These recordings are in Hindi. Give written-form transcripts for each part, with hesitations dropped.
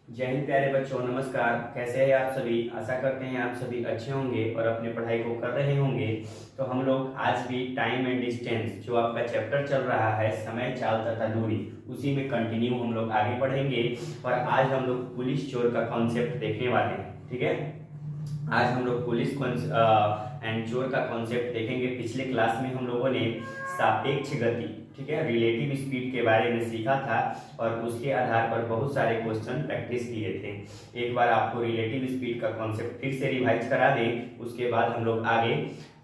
जय हिंद प्यारे बच्चों, नमस्कार। कैसे हैं आप सभी? आशा करते हैं आप सभी अच्छे होंगे और अपने पढ़ाई को कर रहे होंगे। तो हम लोग आज भी टाइम एंड डिस्टेंस जो आपका चैप्टर चल रहा है, समय, चाल तथा दूरी, उसी में कंटिन्यू हम लोग आगे बढ़ेंगे। और आज हम लोग पुलिस चोर का कॉन्सेप्ट देखने वाले हैं। ठीक है, आज हम लोग पुलिस एंड चोर का कॉन्सेप्ट देखेंगे। पिछले क्लास में हम लोगों ने सापेक्ष गति, ठीक है, रिलेटिव स्पीड के बारे में सीखा था और उसके आधार पर बहुत सारे क्वेश्चन प्रैक्टिस किए थे। एक बार आपको रिलेटिव स्पीड का कॉन्सेप्ट फिर से रिवाइज करा दें, उसके बाद हम लोग आगे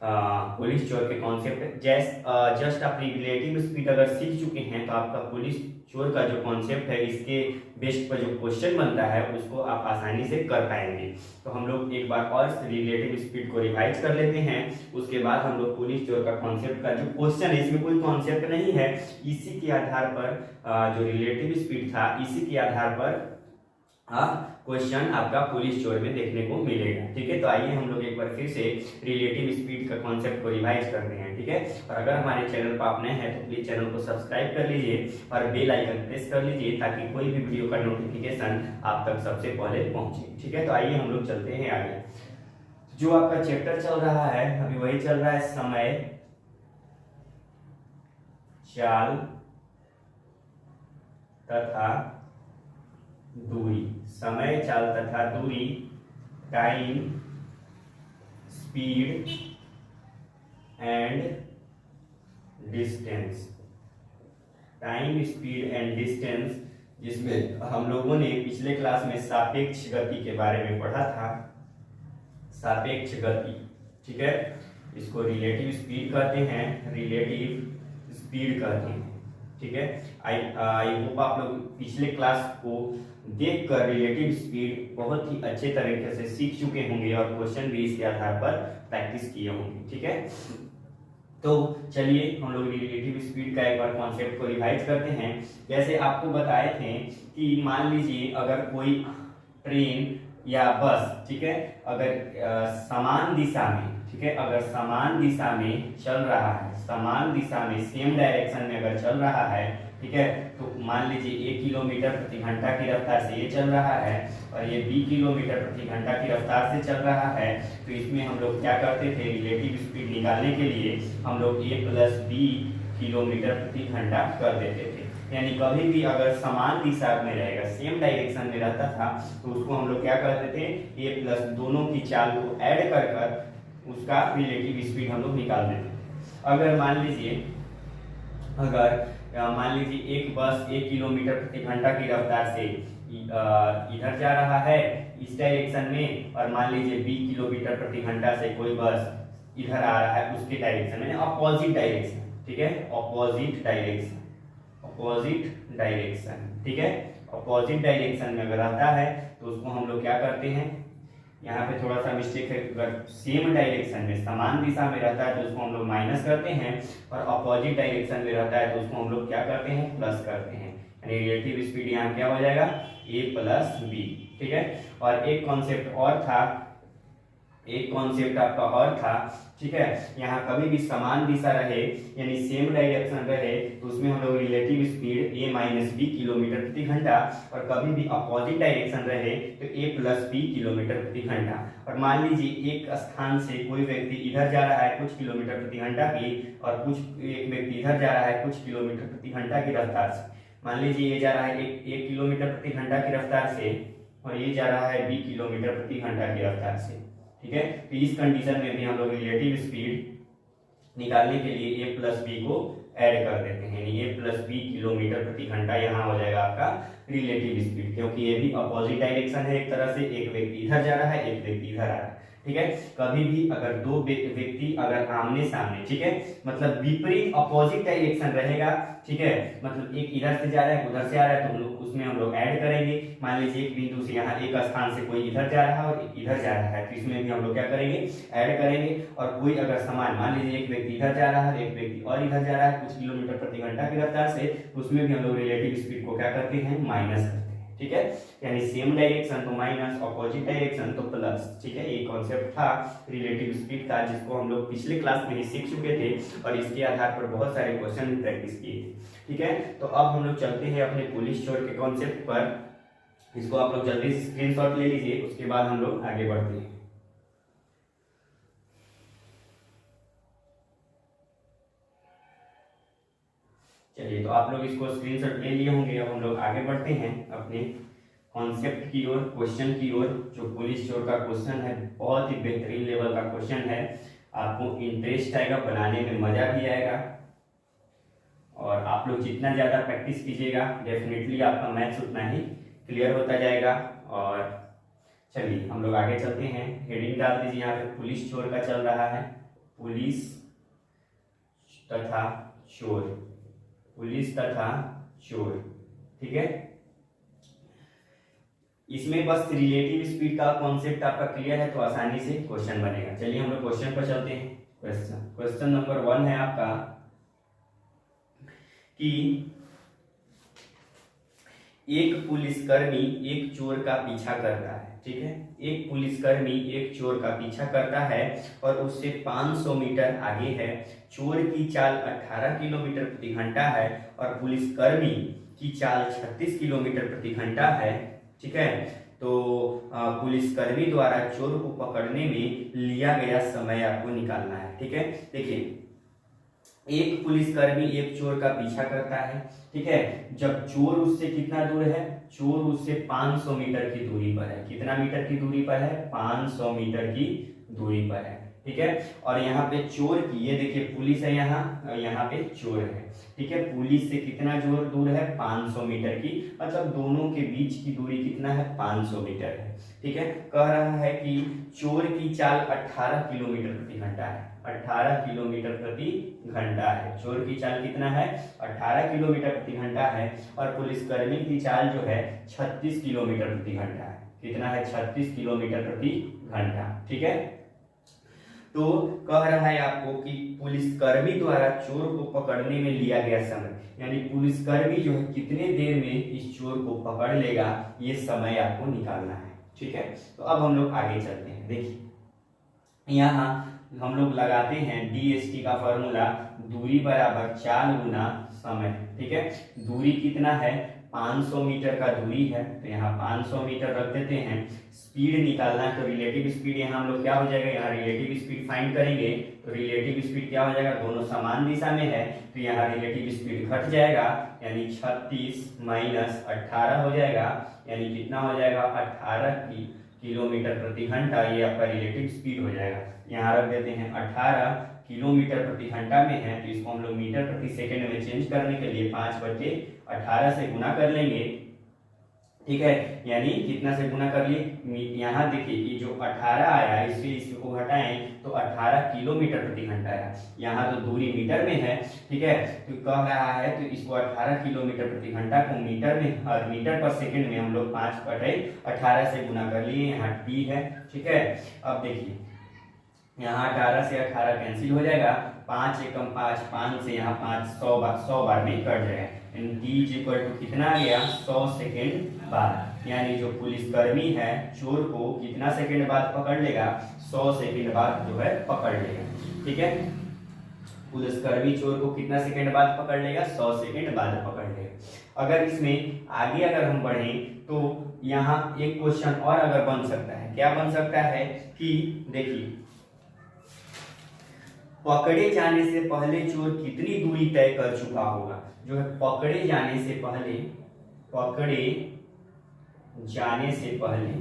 पुलिस चोर के कॉन्सेप्ट जस्ट आप रिलेटिव स्पीड अगर सीख चुके हैं तो आपका पुलिस चोर का जो कॉन्सेप्ट है, इसके बेस पर जो क्वेश्चन बनता है उसको आप आसानी से कर पाएंगे। तो हम लोग एक बार और रिलेटिव स्पीड को रिवाइज कर लेते हैं, उसके बाद हम लोग पुलिस चोर का कॉन्सेप्ट का जो क्वेश्चन है, इसमें कोई कॉन्सेप्ट नहीं है, इसी के आधार पर जो रिलेटिव स्पीड था, इसी के आधार पर क्वेश्चन आपका पुलिस चोर में देखने को मिलेगा। ठीक है, तो आइए हम लोग एक बार फिर से रिलेटिव स्पीड का कॉन्सेप्ट को रिवाइज करते हैं। ठीक है, और अगर हमारे चैनल पर आप नए हैं तो प्लीज चैनल को सब्सक्राइब कर लीजिए और बेल आइकन प्रेस कर लीजिए ताकि कोई भी वीडियो का नोटिफिकेशन आप तक सबसे पहले पहुंचे। ठीक है, तो आइए हम लोग चलते हैं आगे। जो आपका चैप्टर चल रहा है अभी वही चल रहा है, समय, चाल तथा दूरी। समय, चाल तथा दूरी, time, speed and distance. Time, speed and distance, जिसमें हम लोगों ने पिछले क्लास में सापेक्ष गति के बारे में पढ़ा था। सापेक्ष गति, ठीक है, इसको रिलेटिव स्पीड कहते हैं, रिलेटिव स्पीड कहते हैं। ठीक है, आई होप आप लोग पिछले क्लास को देखकर रिलेटिव स्पीड बहुत ही अच्छे तरीके से सीख चुके होंगे और क्वेश्चन भी इसके आधार पर प्रैक्टिस किए होंगे। ठीक है, तो चलिए हम लोग रिलेटिव स्पीड का एक बार कॉन्सेप्ट को रिवाइज करते हैं। जैसे आपको बताए थे कि मान लीजिए अगर कोई ट्रेन या बस, ठीक है, अगर समान दिशा में, ठीक है, अगर समान दिशा में चल रहा है, समान दिशा में सेम डायरेक्शन में अगर चल रहा है, ठीक है, तो मान लीजिए 1 किलोमीटर प्रति घंटा की रफ्तार से ये चल रहा है और ये 20 किलोमीटर प्रति घंटा की रफ्तार से चल रहा है, तो इसमें हम लोग क्या करते थे, रिलेटिव स्पीड निकालने के लिए हम लोग a + b किलोमीटर प्रति घंटा कर देते थे। यानी कभी भी अगर समान दिशा में रहेगा, सेम डायरेक्शन में रहता था, तो उसको हम लोग क्या करते थे, a+ दोनों की चाल को ऐड कर उसका रिलेटिव स्पीड हम लोग निकाल देते थे। अगर मान लीजिए एक बस 1 किलोमीटर प्रति घंटा की रफ्तार से इधर जा रहा है इस डायरेक्शन में, और मान लीजिए 20 किलोमीटर प्रति घंटा से कोई बस इधर आ रहा है उसके डायरेक्शन में, अपोजिट डायरेक्शन। ठीक है, अपोजिट डायरेक्शन, अपोजिट डायरेक्शन, ठीक है, अपोजिट डायरेक्शन में अगर रहता है तो उसको हम लोग क्या करते हैं, यहाँ पे थोड़ा सा मिस्टेक है, अगर सेम डायरेक्शन में समान दिशा में रहता है तो उसको हम लोग माइनस करते हैं, और अपोजिट डायरेक्शन में रहता है तो उसको हम लोग क्या करते हैं, प्लस करते हैं। यानी रिलेटिव स्पीड यहाँ क्या हो जाएगा, a + b। ठीक है, और एक कॉन्सेप्ट आपका और था, ठीक है, यहाँ कभी भी समान दिशा रहे यानी सेम डायरेक्शन रहे तो उसमें हम लोग relative speed a - b kilometre प्रति घंटा, और कभी भी अपोजिट डायरेक्शन रहे तो a + b किलोमीटर प्रति घंटा। और मान लीजिए एक स्थान से कोई व्यक्ति इधर जा रहा है कुछ किलोमीटर प्रति घंटा की, और एक व्यक्ति इधर जा रहा है कुछ किलोमीटर प्रति घंटा की रफ्तार से। मान लीजिए ये जा रहा है एक किलोमीटर प्रति घंटा की रफ्तार से और ये जा रहा है 20 किलोमीटर प्रति घंटा की रफ्तार से। ठीक है, तो इस कंडीशन में भी हम लोग रिलेटिव स्पीड निकालने के लिए a + b को ऐड कर देते हैं, यानी a + b किलोमीटर प्रति घंटा यहाँ हो जाएगा आपका रिलेटिव स्पीड, क्योंकि ये भी अपोजिट डायरेक्शन है, एक तरह से एक व्यक्ति इधर जा रहा है एक व्यक्ति इधर आ रहा है। ठीक है, कभी भी अगर दो व्यक्ति अगर आमने सामने, ठीक है, मतलब विपरीत अपोजिट डायरेक्शन रहेगा, ठीक है, मतलब एक इधर से जा रहा है उधर से आ रहा है, तो हम लोग उसमें हम लोग ऐड करेंगे। मान लीजिए एक बिंदु से यहाँ एक स्थान से कोई इधर जा रहा है और इधर जा रहा है, तो इसमें भी हम लोग क्या करेंगे, ऐड करेंगे। और कोई अगर समान, मान लीजिए एक व्यक्ति इधर जा रहा है एक व्यक्ति और इधर जा रहा है कुछ किलोमीटर प्रति घंटा की रफ्तार से, उसमें भी हम लोग रिलेटिव स्पीड को क्या करते हैं, माइनस करते हैं। ठीक है, यानी सेम डायरेक्शन तो माइनस, अपोजिट डायरेक्शन तो प्लस। ठीक है, ये कॉन्सेप्ट था रिलेटिव स्पीड का, जिसको हम लोग पिछले क्लास में ही सीख चुके थे और इसके आधार पर बहुत सारे क्वेश्चन भी प्रैक्टिस किए थे। ठीक है, तो अब हम लोग चलते हैं अपने पुलिस चोर के कॉन्सेप्ट पर। इसको आप लोग जल्दी से स्क्रीनशॉट ले लीजिए, उसके बाद हम लोग आगे बढ़ते हैं। चलिए, तो आप लोग इसको स्क्रीनशॉट ले लिए होंगे। अब हम लोग आगे बढ़ते हैं अपने कॉन्सेप्ट की ओर, क्वेश्चन की ओर। जो पुलिस चोर का क्वेश्चन है बहुत ही बेहतरीन लेवल का क्वेश्चन है, आपको इंटरेस्ट आएगा, बनाने में मजा भी आएगा, और आप लोग जितना ज़्यादा प्रैक्टिस कीजिएगा डेफिनेटली आपका मैथ्स उतना ही क्लियर होता जाएगा। और चलिए हम लोग आगे चलते हैं। हेडिंग डाल दीजिए यहाँ पे, पुलिस चोर का चल रहा है, पुलिस तथा चोर, पुलिस तथा चोर। ठीक है, इसमें बस रिलेटिव स्पीड का कॉन्सेप्ट आपका क्लियर है तो आसानी से क्वेश्चन बनेगा। चलिए हम लोग क्वेश्चन पर चलते हैं। क्वेश्चन नंबर 1 है आपका कि एक पुलिसकर्मी एक चोर का पीछा करता है। ठीक है, एक पुलिसकर्मी एक चोर का पीछा करता है और उससे 500 मीटर आगे है। चोर की चाल 18 किलोमीटर प्रति घंटा है और पुलिसकर्मी की चाल 36 किलोमीटर प्रति घंटा है। ठीक है, तो पुलिसकर्मी द्वारा चोर को पकड़ने में लिया गया समय आपको निकालना है। ठीक है, देखिए एक पुलिसकर्मी एक चोर का पीछा करता है। ठीक है, जब चोर उससे कितना दूर है, चोर उससे 500 मीटर की दूरी पर है। कितना मीटर की दूरी पर है, 500 मीटर की दूरी पर है। ठीक है, और यहाँ पे चोर की, ये देखिए पुलिस है यहाँ, यहाँ पे चोर है। ठीक है, पुलिस से कितना जोर दूर है, 500 मीटर की, मतलब दोनों के बीच की दूरी कितना है, 500 मीटर है। ठीक है, कह रहा है कि चोर की चाल 18 किलोमीटर प्रति घंटा है, 18 किलोमीटर प्रति घंटा है। चोर की चाल कितना है, 18 किलोमीटर प्रति घंटा है, और पुलिसकर्मी की चाल जो है 36 किलोमीटर प्रति घंटा है। कितना है, 36 किलोमीटर प्रति घंटा। ठीक है, तो कह रहा है आपको कि पुलिसकर्मी द्वारा चोर को पकड़ने में लिया गया समय, यानी पुलिसकर्मी जो है कितने देर में इस चोर को पकड़ लेगा, ये समय आपको निकालना है। ठीक है, तो अब हम लोग आगे चलते हैं। देखिए यहाँ हम लोग लगाते हैं DST का फॉर्मूला, दूरी बराबर चाल गुना समय। ठीक है, दूरी कितना है, 500 मीटर का दूरी है, तो यहाँ 500 मीटर रख देते हैं। स्पीड निकालना है तो रिलेटिव स्पीड यहाँ हम लोग क्या हो जाएगा, यहाँ रिलेटिव स्पीड फाइंड करेंगे तो रिलेटिव स्पीड क्या हो जाएगा, दोनों समान दिशा में है तो यहाँ रिलेटिव स्पीड घट जाएगा, यानी 36 माइनस 18 हो जाएगा, यानी कितना हो जाएगा, 18 किलोमीटर प्रति घंटा। ये आपका रिलेटिव स्पीड हो जाएगा। यहाँ रख देते हैं 18 किलोमीटर प्रति घंटा में है, तो इसको हम लोग मीटर प्रति सेकंड में चेंज करने के लिए 5/18 से गुना कर लेंगे। ठीक है, यानी कितना से गुना कर लिए, यहाँ देखिए ये जो 18 आया, इससे इसको घटाएं तो 18 किलोमीटर प्रति घंटा आया। यहाँ तो दूरी मीटर में है। ठीक है, तो कह रहा है तो इसको 18 किलोमीटर प्रति घंटा को मीटर में और मीटर पर सेकंड में हम लोग 5/18 से गुना कर लिए। यहाँ t है। ठीक है, अब देखिए यहाँ 18 से 18 कैंसिल हो जाएगा, 5 एकम 5, 5 से यहाँ 5 100 बार में कट जाएगा, t इक्वल टू कितना आ गया, 100 सेकेंड बाद। यानी जो पुलिसकर्मी है चोर को कितना सेकेंड बाद पकड़ लेगा, 100 सेकेंड बाद जो है पकड़ लेगा। ठीक है, पुलिसकर्मी चोर को कितना सेकेंड बाद पकड़ लेगा, 100 सेकेंड बाद पकड़ लेगा। अगर इसमें आगे अगर हम बढ़ें तो यहाँ एक क्वेश्चन और अगर बन सकता है, क्या बन सकता है कि देखिए पकड़े जाने से पहले चोर कितनी दूरी तय कर चुका होगा। जो है पकड़े जाने से पहले, पकड़े जाने से पहले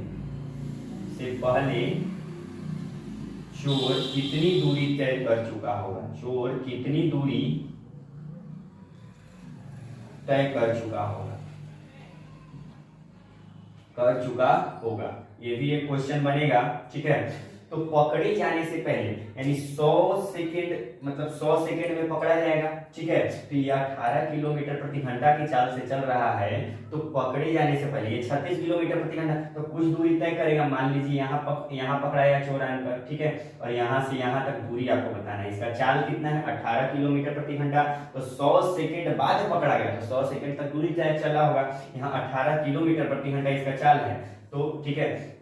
चोर कितनी दूरी तय कर चुका होगा, चोर कितनी दूरी तय कर चुका होगा, ये भी एक क्वेश्चन बनेगा। ठीक है, तो पकड़े जाने से पहले यानी 100 सेकेंड, मतलब 100 सेकेंड में पकड़ा जाएगा। ठीक है, तो ये 18 किलोमीटर प्रति घंटा की चाल से चल रहा है, तो पकड़े जाने से पहले ये 36 किलोमीटर प्रति घंटा, तो कुछ दूरी तय करेगा। मान लीजिए यहाँ पकड़ाया चोर आकर, ठीक है, और यहाँ से यहाँ तक दूरी आपको बताना है। इसका चाल कितना है, 18 किलोमीटर प्रति घंटा, तो 100 सेकेंड बाद पकड़ा गया तो 100 सेकेंड तक दूरी तय चला होगा। यहाँ 18 किलोमीटर प्रति घंटा इसका चाल है। तो ठीक है,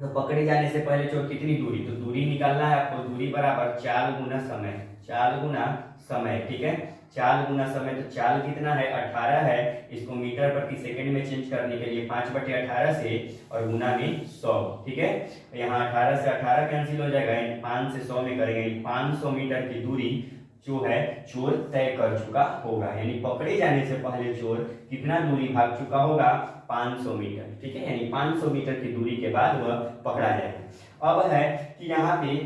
तो पकड़े जाने से पहले चोर कितनी दूरी, तो दूरी निकालना है आपको, दूरी बराबर चाल गुना समय, चाल गुना समय। ठीक है, चाल गुना समय, तो चाल कितना है 18 है, इसको मीटर प्रति सेकंड में चेंज करने के लिए 5/18 से और गुना में 100, ठीक है। यहाँ 18 से 18 कैंसिल हो जाएगा, 5 से 100 में करेंगे, 500 मीटर की दूरी जो है चोर तय कर चुका होगा, यानी पकड़े जाने से पहले चोर कितना दूरी भाग चुका होगा, 500 मीटर, ठीक है। यानी 500 मीटर की दूरी के बाद वह पकड़ा जाएगा। अब है कि यहाँ पे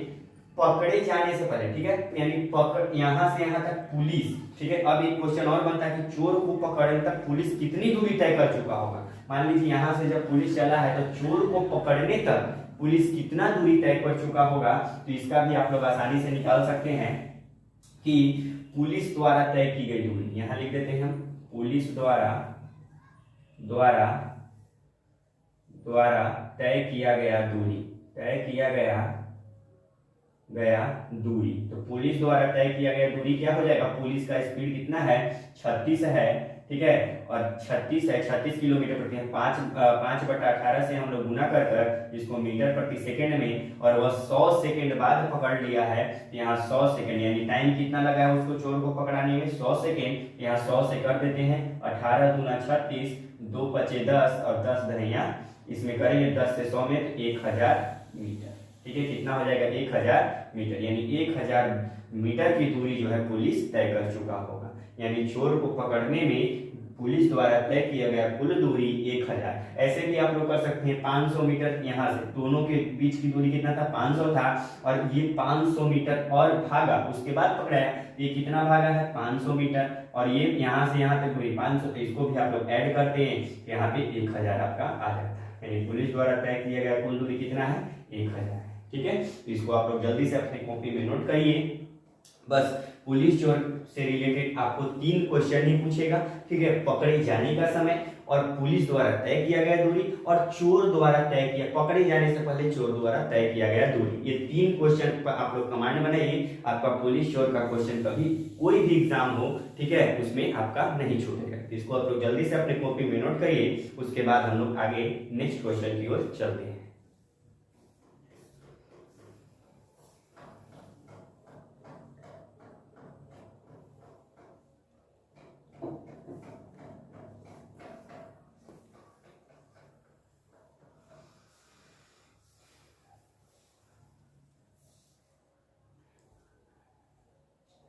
पकड़े जाने से पहले, ठीक है, यानी पकड़ यहाँ से यहाँ तक पुलिस, ठीक है। अब एक क्वेश्चन और बनता है कि चोर को पकड़ने तक पुलिस कितनी दूरी तय कर चुका होगा। मान लीजिए यहाँ से जब पुलिस चला है तो चोर को पकड़ने तक पुलिस कितना दूरी तय कर चुका होगा, तो इसका भी आप लोग आसानी से निकाल सकते हैं कि पुलिस द्वारा तय की गई दूरी, यहाँ लिख देते हैं हम, पुलिस द्वारा तय किया गया दूरी, दूरी। तो पुलिस द्वारा तय किया गया दूरी क्या हो जाएगा, पुलिस का स्पीड कितना है 36 है, ठीक है, और 36 है, 36 किलोमीटर प्रति, 5/18 से हम लोग गुना कर इसको मीटर प्रति सेकंड में, और वह 100 सेकंड बाद पकड़ लिया है, तो यहाँ 100 सेकंड, यानी टाइम कितना लगा है उसको चोर को पकड़ाने में 100 सेकंड, यहाँ 100 से कर देते हैं, 18 दूना 36, 2 पचे 10 और 10 धनिया इसमें करेंगे 10 से 100 में तो 1000 मीटर, ठीक है। कितना हो जाएगा 1000 मीटर, यानी 1000 मीटर की दूरी जो है पुलिस तय कर चुका होगा। यानी चोर को पकड़ने में पुलिस द्वारा तय किया गया कुल दूरी 1000। ऐसे भी आप लोग कर सकते हैं 500 मीटर, यहाँ से दोनों के बीच की दूरी कितना था 500 था, और ये 500 मीटर और भागा उसके बाद पकड़ाया, ये कितना भागा है 500 मीटर, और ये यहाँ से यहाँ तक दूरी 500, तो इसको भी आप लोग ऐड करते हैं, यहाँ पे 1000 आपका आ जाता है। यानी पुलिस द्वारा तय किया गया कुल दूरी कितना है 1000, ठीक है। तो इसको आप लोग जल्दी से अपने कॉपी में नोट करिए। बस पुलिस चोर से रिलेटेड आपको 3 क्वेश्चन ही पूछेगा, ठीक है। पकड़े जाने का समय, और पुलिस द्वारा तय किया गया दूरी, और चोर द्वारा तय किया, पकड़े जाने से पहले चोर द्वारा तय किया गया दूरी। ये 3 क्वेश्चन पर आप लोग कमांड बनाइए, आपका पुलिस चोर का क्वेश्चन कभी कोई भी एग्जाम हो, ठीक है, उसमें आपका नहीं छूटेगा। इसको आप लोग जल्दी से अपने कॉपी में नोट करिए, उसके बाद हम लोग आगे नेक्स्ट क्वेश्चन की ओर चलते हैं।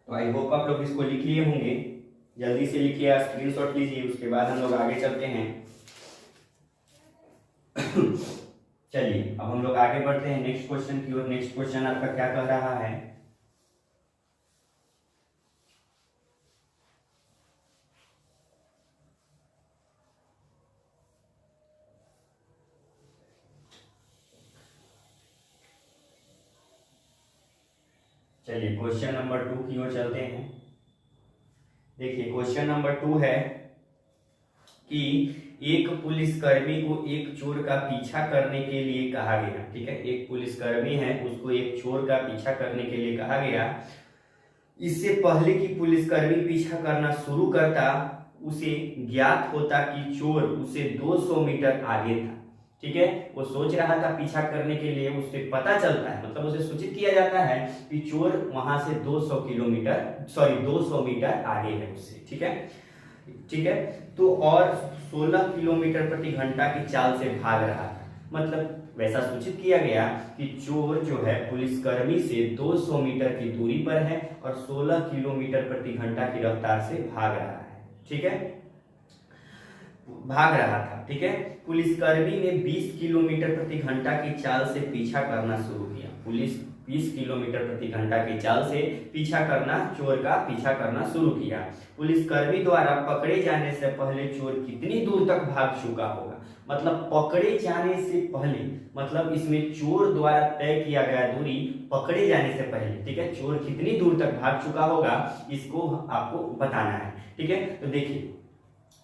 तो आई होप आप लोग इसको लिख लिए होंगे, जल्दी से लिखिए, स्क्रीनशॉट लीजिए, उसके बाद हम लोग आगे चलते हैं। चलिए अब हम लोग आगे बढ़ते हैं नेक्स्ट क्वेश्चन की ओर। नेक्स्ट क्वेश्चन आपका क्या कह रहा है, चलिए क्वेश्चन नंबर 2 की ओर चलते हैं। देखिए क्वेश्चन नंबर 2 है कि एक पुलिसकर्मी को एक चोर का पीछा करने के लिए कहा गया, ठीक है। एक पुलिसकर्मी है, उसको एक चोर का पीछा करने के लिए कहा गया। इससे पहले कि पुलिसकर्मी पीछा करना शुरू करता, उसे ज्ञात होता कि चोर उसे 200 मीटर आगे था, ठीक है। वो सोच रहा था पीछा करने के लिए, उससे पता चलता है, मतलब उसे सूचित किया जाता है कि चोर वहां से 200 मीटर आगे है उससे, ठीक है, ठीक है। तो और 16 किलोमीटर प्रति घंटा की चाल से भाग रहा था, मतलब वैसा सूचित किया गया कि चोर जो है पुलिसकर्मी से 200 मीटर की दूरी पर है और 16 किलोमीटर प्रति घंटा की रफ्तार से भाग रहा है, ठीक है, भाग रहा था, ठीक है। पुलिसकर्मी ने 20 किलोमीटर प्रति घंटा की चाल से पीछा करना शुरू किया। पुलिस 20 किलोमीटर प्रति घंटा की चाल से चोर का पीछा करना शुरू किया। पुलिसकर्मी द्वारा पकड़े जाने से पहले चोर कितनी दूर तक भाग चुका होगा, मतलब पकड़े जाने से पहले, मतलब इसमें चोर द्वारा तय किया गया दूरी पकड़े जाने से पहले, ठीक है, चोर कितनी दूर तक भाग चुका होगा, इसको आपको बताना है, ठीक है। तो देखिए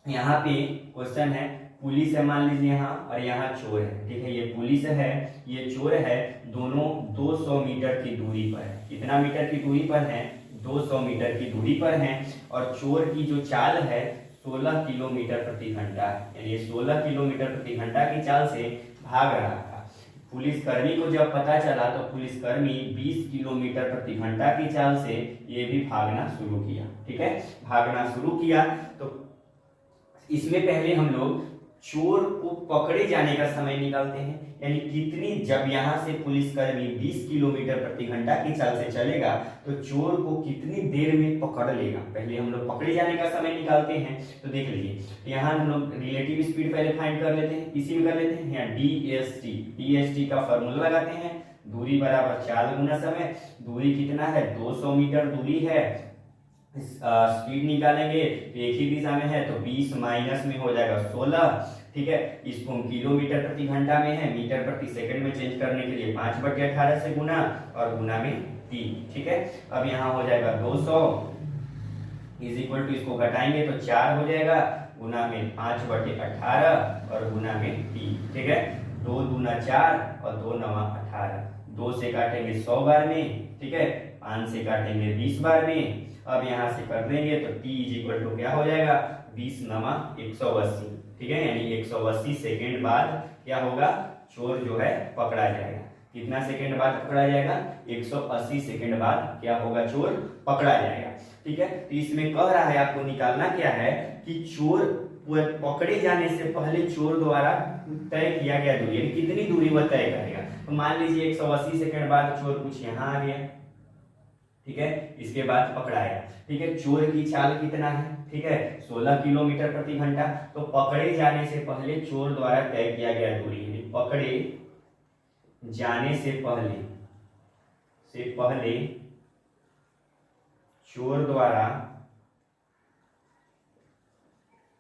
यहाँ पे क्वेश्चन है, पुलिस है मान लीजिए यहाँ, और यहाँ चोर है, ठीक है। ये पुलिस है, ये चोर है, दोनों 200 मीटर की दूरी पर है। कितना मीटर की दूरी पर है, 200 मीटर की दूरी पर है, और चोर की जो चाल है 16 किलोमीटर प्रति घंटा है, यानी 16 किलोमीटर प्रति घंटा की चाल से भाग रहा था। पुलिसकर्मी को जब पता चला तो पुलिसकर्मी 20 किलोमीटर प्रति घंटा की चाल से ये भी भागना शुरू किया। ठीक है, भागना शुरू किया। तो इसमें पहले हम लोग चोर को पकड़े जाने का समय निकालते हैं, यानी कितनी, जब यहाँ से पुलिसकर्मी 20 किलोमीटर प्रति घंटा की चाल से चलेगा तो चोर को कितनी देर में पकड़ लेगा। पहले हम लोग पकड़े जाने का समय निकालते हैं। तो देख लीजिए यहाँ हम लोग रिलेटिव स्पीड पहले फाइंड कर लेते हैं, इसी में कर लेते हैं। यहाँ DST का फॉर्मूला लगाते हैं, दूरी बराबर चाल गुना समय। दूरी कितना है, 200 मीटर दूरी है। स्पीड निकालेंगे तो एक ही दिशा में है तो 20 माइनस में हो जाएगा 16। ठीक है, इसको हम किलोमीटर प्रति घंटा में है, मीटर प्रति सेकंड में चेंज करने के लिए 5/18 से गुना और गुना में 3। ठीक है, अब यहाँ हो जाएगा 200 इज इक्वल टू, इसको घटाएंगे तो 4 हो जाएगा, गुना में 5/18 और गुना में 3। ठीक है, 2 दूना 4 और 2 नवा 18। 2 से काटेंगे 100 बार में, ठीक है, 5 से काटेंगे 20 बार में। अब यहाँ से कर देंगे तो t इज इक्वल टू क्या हो जाएगा, 20 नवा 180। ठीक है, यानी 180 सेकेंड बाद क्या होगा, चोर जो है पकड़ा जाएगा। कितना सेकेंड बाद पकड़ा जाएगा, 180 सेकेंड बाद क्या होगा, चोर पकड़ा जाएगा। ठीक है, तो इसमें कह रहा है आपको निकालना क्या है कि चोर पकड़े जाने से पहले चोर द्वारा तय किया गया दूरी, यानी कितनी दूरी वह तय करेगा। तो मान लीजिए 180 सेकेंड बाद चोर कुछ यहाँ आ गया, ठीक है, इसके बाद पकड़ाया। ठीक है, चोर की चाल कितना है, ठीक है, 16 किलोमीटर प्रति घंटा। तो पकड़े जाने से पहले चोर द्वारा तय किया गया दूरी, पकड़े जाने से पहले चोर द्वारा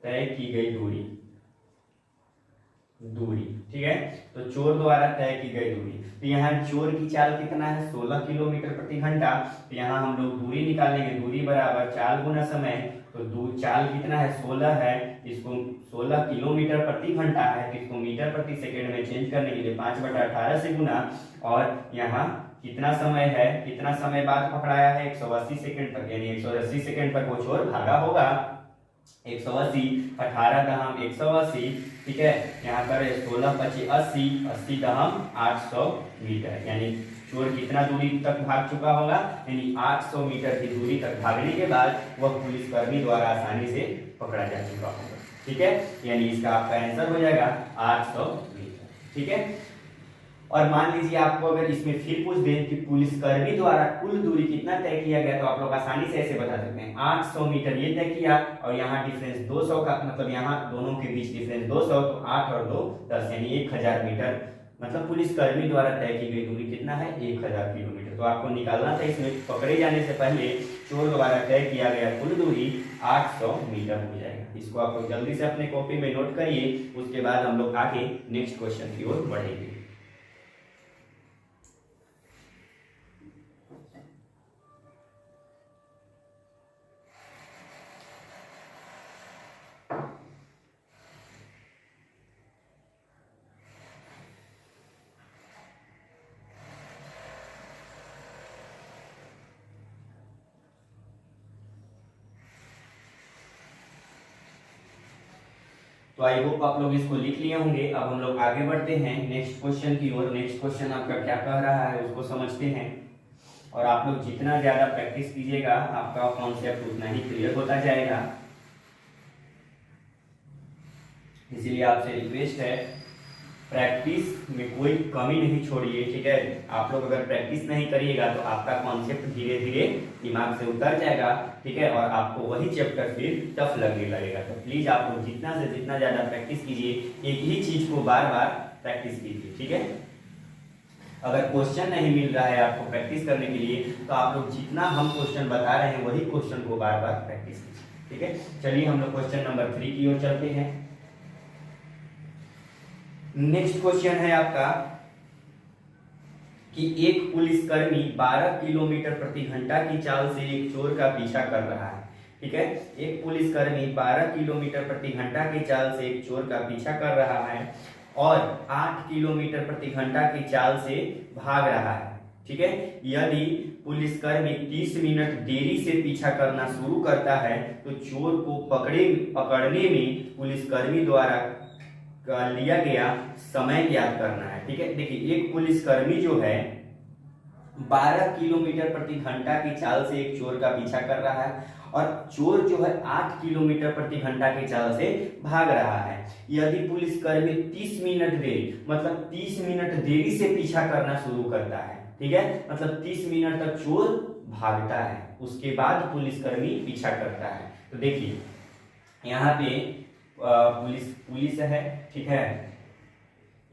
तय की गई दूरी। ठीक है, तो चोर द्वारा तय की गई दूरी। तो यहाँ चोर की चाल कितना है, 16 किलोमीटर प्रति घंटा। तो यहाँ हम लोग दूरी निकालेंगे, दूरी बराबर चाल गुना समय। तो चाल कितना है, 16 है, इसको 16 किलोमीटर प्रति घंटा है, तो इसको मीटर प्रति सेकंड में चेंज करने के लिए 5/18 से गुना। और यहाँ कितना समय है, कितना समय बाद पकड़ाया है, 180 सेकंड तक, यानी 180 सेकंड तक वो चोर भागा होगा। 180, 18 का हम 180। ठीक है, यहाँ पर 16 25 80, 80 का हम 800 मीटर, यानी चोर कितना दूरी तक भाग चुका होगा, यानी 800 मीटर की दूरी तक भागने के बाद वह पुलिसकर्मी द्वारा आसानी से पकड़ा जा चुका होगा। ठीक है, यानी इसका आपका आंसर हो जाएगा 800 मीटर। ठीक है, और मान लीजिए आपको अगर इसमें फिर पूछ दें कि पुलिसकर्मी द्वारा कुल दूरी कितना तय किया गया, तो आप लोग आसानी से ऐसे बता सकते हैं, 800 मीटर ये तय किया और यहाँ डिफरेंस 200 का, मतलब यहाँ दोनों के बीच डिफरेंस 200, तो 8 और 2 10, यानी 1000 मीटर, मतलब पुलिसकर्मी द्वारा तय की गई दूरी कितना है, 1000 किलोमीटर। तो आपको निकालना था इसमें, पकड़े जाने से पहले चोर द्वारा तय किया गया कुल दूरी 800 मीटर हो जाएगा। इसको आप लोग जल्दी से अपने कॉपी में नोट करिए, उसके बाद हम लोग आगे नेक्स्ट क्वेश्चन की ओर बढ़ेंगे। तो आई होप आप लोग इसको लिख लिए होंगे। अब हम लोग आगे बढ़ते हैं नेक्स्ट क्वेश्चन की ओर। नेक्स्ट क्वेश्चन आपका क्या कह रहा है उसको समझते हैं, और आप लोग जितना ज्यादा प्रैक्टिस कीजिएगा आपका कॉन्सेप्ट उतना ही क्लियर होता जाएगा। इसीलिए आपसे रिक्वेस्ट है, प्रैक्टिस में कोई कमी नहीं छोड़िए। ठीक है, आप लोग अगर प्रैक्टिस नहीं करिएगा तो आपका कॉन्सेप्ट धीरे धीरे दिमाग से उतर जाएगा। ठीक है, और आपको वही चैप्टर फिर टफ लगने लगेगा। तो प्लीज आप लोग जितना से जितना ज्यादा प्रैक्टिस कीजिए, एक ही चीज को बार बार प्रैक्टिस कीजिए। ठीक है, अगर क्वेश्चन नहीं मिल रहा है आपको प्रैक्टिस करने के लिए, तो आप लोग जितना हम क्वेश्चन बता रहे हैं वही क्वेश्चन को बार बार प्रैक्टिस कीजिए। ठीक है, चलिए हम लोग क्वेश्चन नंबर 3 की ओर चलते हैं। नेक्स्ट क्वेश्चन है आपका कि एक पुलिसकर्मी 12 किलोमीटर प्रति घंटा की चाल से एक चोर का पीछा कर रहा है। ठीक है, एक पुलिसकर्मी 12 किलोमीटर प्रति घंटा की चाल से एक चोर का पीछा कर रहा है और 8 किलोमीटर प्रति घंटा की चाल से भाग रहा है। ठीक है, यदि पुलिसकर्मी 30 मिनट देरी से पीछा करना शुरू करता है तो चोर को पकड़ने में पुलिसकर्मी द्वारा लिया गया समय ज्ञात करना है। ठीक है, देखिए एक पुलिसकर्मी जो है 12 किलोमीटर प्रति घंटा की चाल से एक चोर का पीछा कर रहा है और चोर जो है 8 किलोमीटर प्रति घंटा की चाल से भाग रहा है। यदि पुलिसकर्मी 30 मिनट देरी मतलब 30 मिनट देरी से पीछा करना शुरू करता है, ठीक है, मतलब 30 मिनट तक चोर भागता है, उसके बाद पुलिसकर्मी पीछा करता है। तो देखिए यहाँ पे पुलिस है, ठीक है,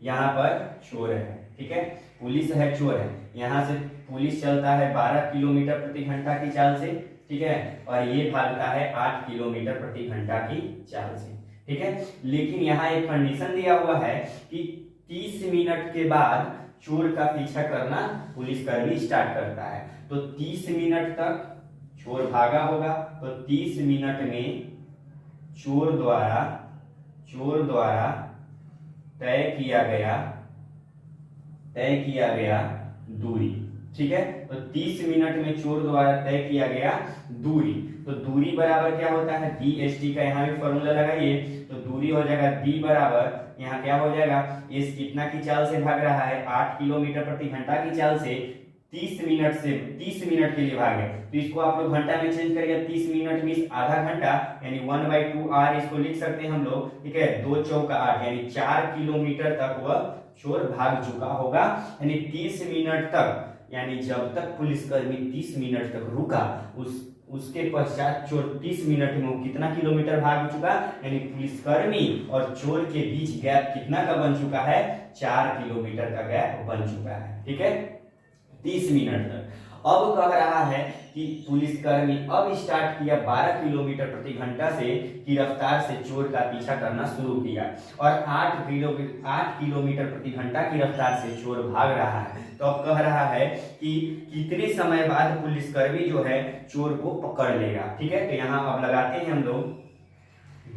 यहाँ पर चोर है, ठीक है, पुलिस है चोर है। यहाँ से पुलिस चलता है 12 किलोमीटर प्रति घंटा की चाल से, ठीक है, और ये भागता है 8 किलोमीटर प्रति घंटा की चाल से, ठीक है। लेकिन यहाँ एक कंडीशन दिया हुआ है कि 30 मिनट के बाद चोर का पीछा करना पुलिसकर्मी स्टार्ट करता है। तो 30 मिनट तक चोर भागा होगा, तो 30 मिनट में चोर द्वारा तय किया गया दूरी, ठीक है। तो 30 मिनट में चोर द्वारा तय किया गया दूरी, तो दूरी बराबर क्या होता है, dsT का यहाँ भी फॉर्मूला लगाइए, तो दूरी हो जाएगा d बराबर, यहाँ क्या हो जाएगा, इस कितना की चाल से भाग रहा है, 8 किलोमीटर प्रति घंटा की चाल से 30 मिनट के लिए भागे, तो इसको आप लोग घंटा में चेंज करेंगे, 30 मिनट मीन आधा घंटा, यानी 1/2 इसको लिख सकते हैं हम लोग, ठीक है। 2 चौका 8 यानी 4 किलोमीटर तक वह चोर भाग चुका होगा, यानी 30 मिनट तक, यानी जब तक पुलिसकर्मी 30 मिनट तक रुका, उसके पश्चात चोर 30 मिनट में वो कितना किलोमीटर भाग चुका, यानी पुलिसकर्मी और चोर के बीच गैप कितना का बन चुका है, 4 किलोमीटर का गैप बन चुका है, ठीक है, 30 मिनट तक। अब कह रहा है कि पुलिसकर्मी अब स्टार्ट किया 12 किलोमीटर प्रति घंटा से की रफ्तार से चोर का पीछा करना शुरू किया और 8 किलोमीटर प्रति घंटा की रफ्तार से चोर भाग रहा है। तो अब कह रहा है कि कितने समय बाद पुलिसकर्मी जो है चोर को पकड़ लेगा, ठीक है। तो यहाँ अब लगाते हैं हम लोग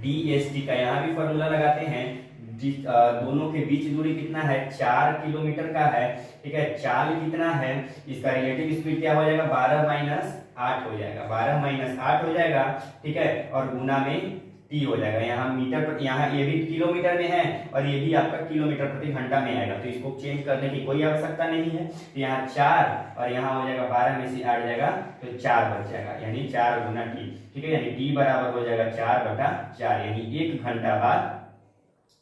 dsT का, यहाँ भी फॉर्मूला लगाते हैं, दोनों के बीच दूरी कितना है, 4 किलोमीटर का है, ठीक है। चाल कितना है, इसका रिलेटिव स्पीड क्या हो जाएगा, 12 - 8 हो जाएगा, 12 - 8 हो जाएगा, ठीक है, और गुना में t हो जाएगा। यहाँ मीटर पर, यहाँ ये भी किलोमीटर में है और ये भी आपका किलोमीटर प्रति घंटा में आएगा, तो इसको चेंज करने की कोई आवश्यकता नहीं है। तो यहाँ 4 और यहाँ हो जाएगा 12 में से 8 जाएगा तो 4 बच जाएगा, यानी 4 गुना t, ठीक है, यानी t बराबर हो जाएगा 4/4, यानी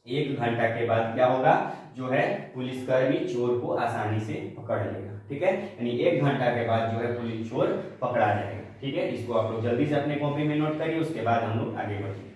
1 घंटा के बाद क्या होगा, जो है पुलिसकर्मी चोर को आसानी से पकड़ लेगा, ठीक है, यानी 1 घंटा के बाद जो है पुलिस चोर पकड़ा जाएगा, ठीक है। इसको आप लोग जल्दी से अपने कॉपी में नोट करिए, उसके बाद हम लोग आगे बढ़ेंगे।